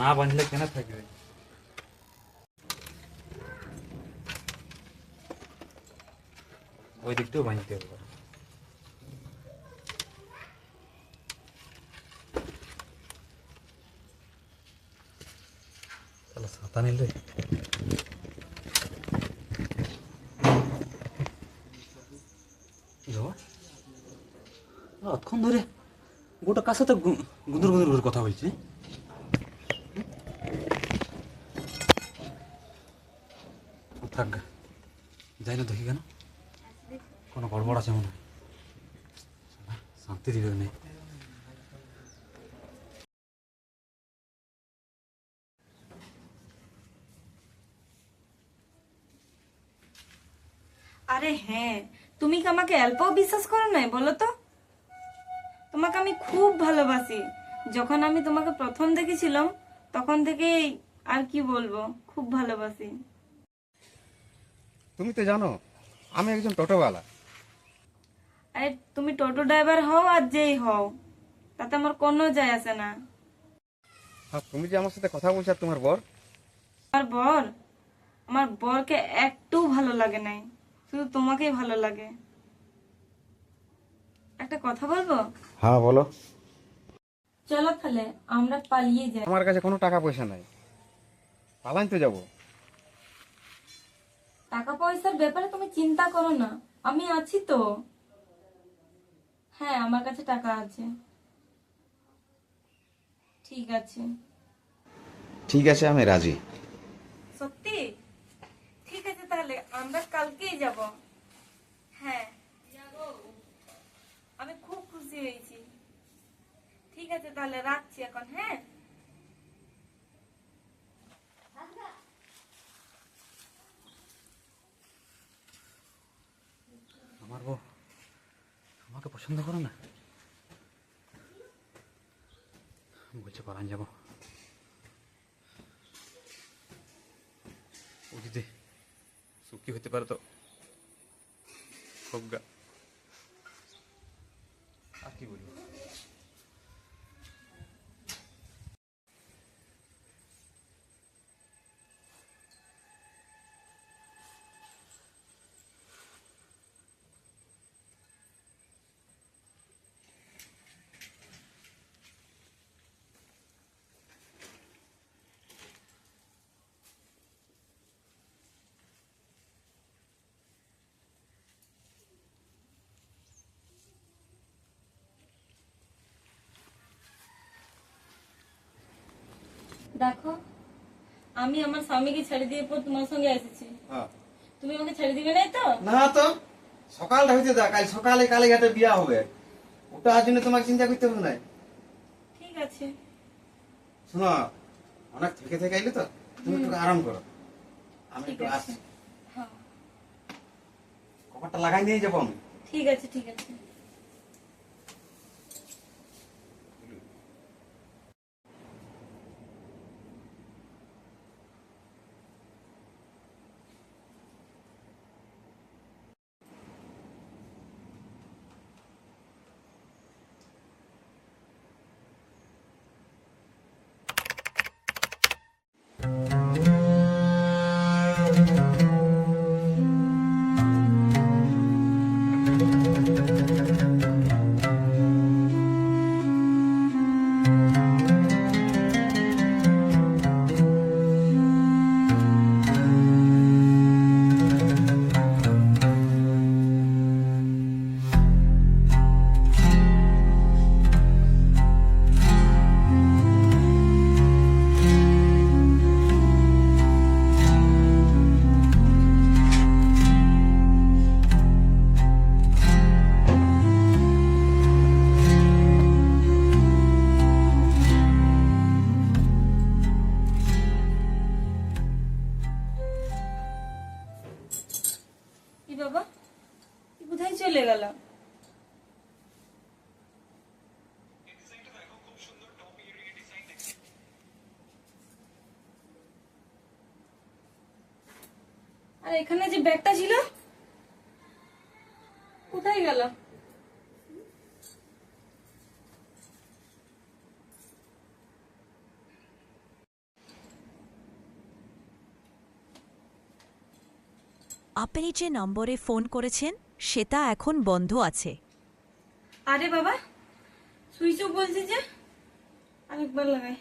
না বাঁধলে কেন থাকবে? ওই দিকটাও বাঁধতে হবে। তাহলে ছাতা নিলে অতক্ষণ ধরে গোটা কার সাথে গুদুর গুদুর করে কথা বলছে। থাক যাই না, দেখি কেন কোনো গড়বড় আছে মনে হয়, শান্তি দিবে নেই। আরে হ্যাঁ, তুমি কি আমাকে অল্পও বিশ্বাস করো নাই বলো তো? তোমাকে আমি খুব ভালোবাসি। যখন আমি তোমাকে প্রথম দেখেছিলাম তখন থেকেই, আর কি বলবো, খুব ভালোবাসি। তুমি তো জানো আমি একজন টোটোওয়ালা। আরে তুমি টোটো ড্রাইভার হও আর যেই হও, তাতে আমার কোনো যায় আসে না। আর তুমি যে আমার সাথে কথা বলছো, আর তোমার বর? আমার বর, আমার বরকে একটু ভালো লাগে নাই, শুধু তোমাকেই ভালো লাগে। একটা কথা বলবো? হ্যাঁ বলো। চলো তাহলে আমরা পালিয়ে যাই। আমার কাছে কোনো টাকা পয়সা নাই, পালাইন তো যাবো। টাকা পয়সার ব্যাপারে তুমি চিন্তা করো না, আমি আছি তো। হ্যাঁ, আমার কাছে টাকা আছে। ঠিক আছে। ঠিক আছে, আমি রাজি। সত্যি? ঠিক আছে, তাহলে আমরা কালকেই যাব। হ্যাঁ যাবো, আমি খুব খুশি হয়েছি। ঠিক আছে, তাহলে রাখছি এখন। হ্যাঁ, আমার বউ আমাকে পছন্দ করে না, বলছে পালান যাবো। ও যদি সুখী হতে পারে তো খুব আর কি বলবো। দেখো, আমি আমার স্বামীকে ছেড়ে দিয়ে পর তোমার সঙ্গে এসেছি। হ্যাঁ। তুমি আমাকে ছেড়ে দিবে নাই তো? না তো, সকালটা হইতে দা, কাল সকালে কালীঘাটে বিয়া হবে, ওটার জন্য তোমাকে চিন্তা করতে হবে না। ঠিক আছে। শোনো, অনেক থেকে থেকে আইলে তো, তুমি একটু আরাম করো, আমি ঠিক একটু আছে। আসছি। হ্যাঁ, কপারটা লাগাই নিয়ে যাবো আমি। ঠিক আছে, ঠিক আছে। কি বাবা, কি কোথায় চলে গেল? আর এখানে যে ব্যাগটা ছিল, কোথায় গেল? আপনি যে নম্বরে ফোন করেছেন সেটা এখন বন্ধ আছে। আরে বাবা, সুইচ অফ বলছে যে। আরেকবার লাগাই।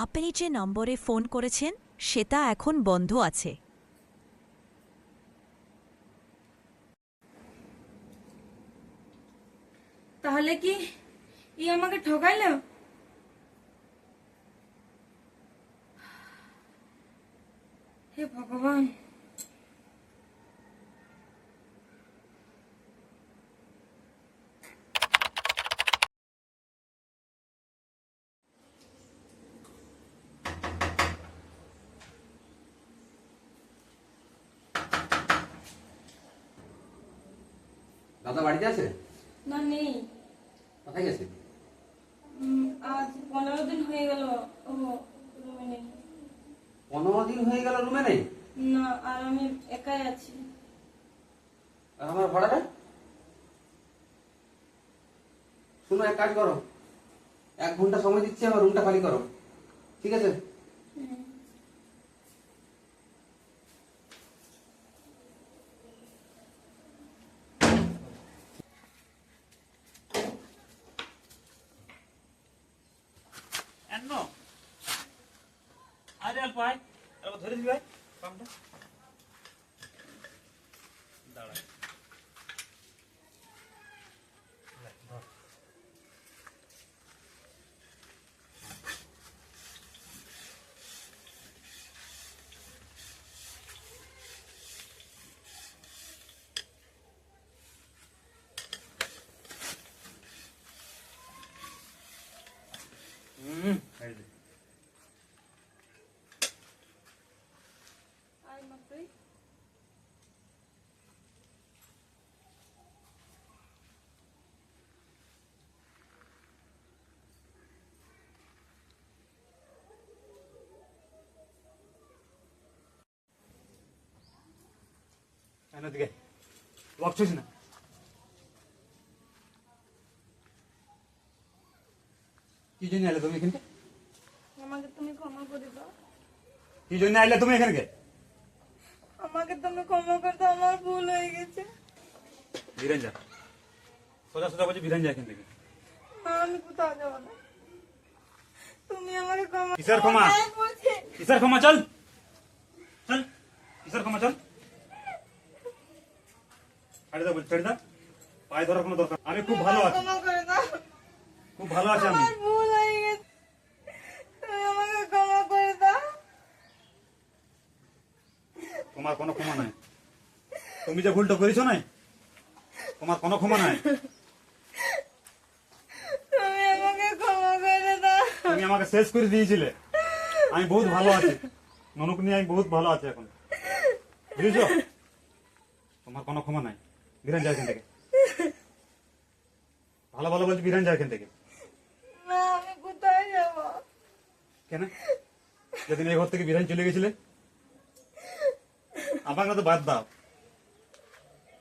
আপনি যে নম্বরে ফোন করেছেন সেটা এখন বন্ধ আছে। তাহলে কি ই আমাকে ঠকাইলো? হে ভগবান। দাদা বাড়িতে আছে? না, নেই। কোথায় গেছে? আজ 15 দিন হয়ে গেল। ও রুমে নেই। 15 দিন হয়ে গেল রুমে নেই? না, আর আমি একাই আছি। আর আমার ভাড়াটা? শুনো, এক কাজ করো, 1 ঘন্টা সময় দিচ্ছি, আমার রুমটা খালি করো, ঠিক আছে? এন্ন আরে অল্প আয়, অল্প ধরে দিবি ভাই পাম্পটা। দাঁড়া, ধর। এই যে। আয় মা তুই। এন্ন দিকে বকছিস না। কি জন্য আইলে তুমি এখানকে? আমাকে তুমি ক্ষমা করে দাও। কি জন্য আইলে তুমি এখানকে? আমাকে তুমি ক্ষমা করে দাও, আমার ভুল হয়ে গেছে। বিরান যা, সোজা সোজা বলছি, বিরান যা এখান থেকে। না, আমি কোথাও যাবো না। তুমি আমাকে ক্ষমা। কিসের ক্ষমা? আমি বলছি। কিসের ক্ষমা? চল চল, কিসের ক্ষমা? চল, ছেড়ে দাও, ছেড়ে দাও, পায়ে ধরার কোনো দরকার। আমি খুব ভালো আছি, ক্ষমা করে দাও। খুব ভালো আছি আমি। আমার ভুল হয়ে গেছে, তুমি আমাকে ক্ষমা করে দাও। তোমার কোনো ক্ষমা নাই। তুমি যে ভুলটা করেছো নাই, তোমার কোনো ক্ষমা নাই। তুমি আমাকে ক্ষমা করে দাও। তুমি আমাকে শেষ করে দিয়েছিলে। আমি বহুত ভালো আছি, ননুক নিয়ে আমি বহুত ভালো আছি এখন, বুঝেছো? তোমার কোনো ক্ষমা নাই। বিরান যায় এখান থেকে, ভালো ভালো বলছি, বিরান যায় এখান থেকে। না, আমি কোথায় যাব? কেন যেদিন এই ঘর থেকে বিরান চলে গেছিলে? আমাকে তো বাদ দাও,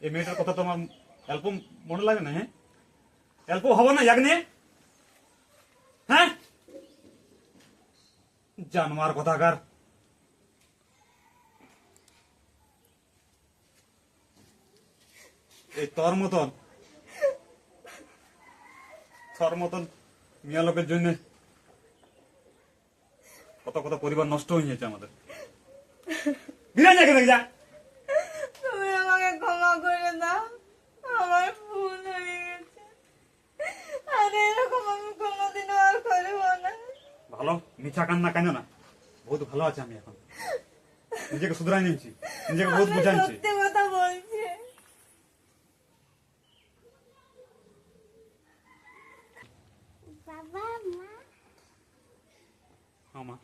এই মেয়েটার কথা তোমার অল্প মনে লাগে না? হ্যাঁ, অল্প হবো না এক নিয়ে? হ্যাঁ, জানোয়ার কথাকার। এই তোর মতন মিয়া লোকের জন্য কত কত পরিবার নষ্ট হয়ে গেছে আমাদের। বিরান যা যা। তুমি আমাকে ক্ষমা করে দাও, আমার ভুল হয়ে গেছে। আর এরকম আমি কোনোদিনও আর করবো না। ভালো, মিছা কান্না কেন না, বহুত ভালো আছে আমি এখন, নিজেকে শুধরাই নিয়েছি, নিজেকে বহুত আমি বুঝাইছি। সত্যি কথা বলছি। বাবা, মা। হ্যাঁ মা।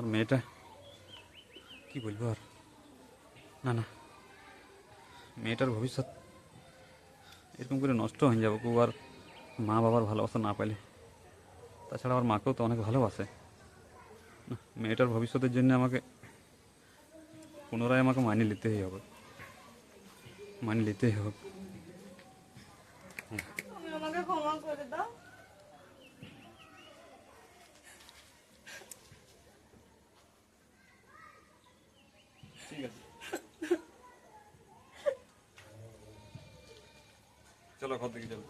আমার মেয়েটা কি বলবো আর, না না, মেয়েটার ভবিষ্যৎ এরকম করে নষ্ট হয়ে যাবে কেউ আর মা বাবার ভালোবাসা না পেলে। তাছাড়া আমার মাকেও তো অনেক ভালোবাসে। না, মেয়েটার ভবিষ্যতের জন্য আমাকে পুনরায় আমাকে মানিয়ে নিতেই হবে, মানিয়ে নিতেই হবে। তুমি আমাকে ক্ষমা করে দাও। ঠিক আছে, চলো ঘর থেকে চলো।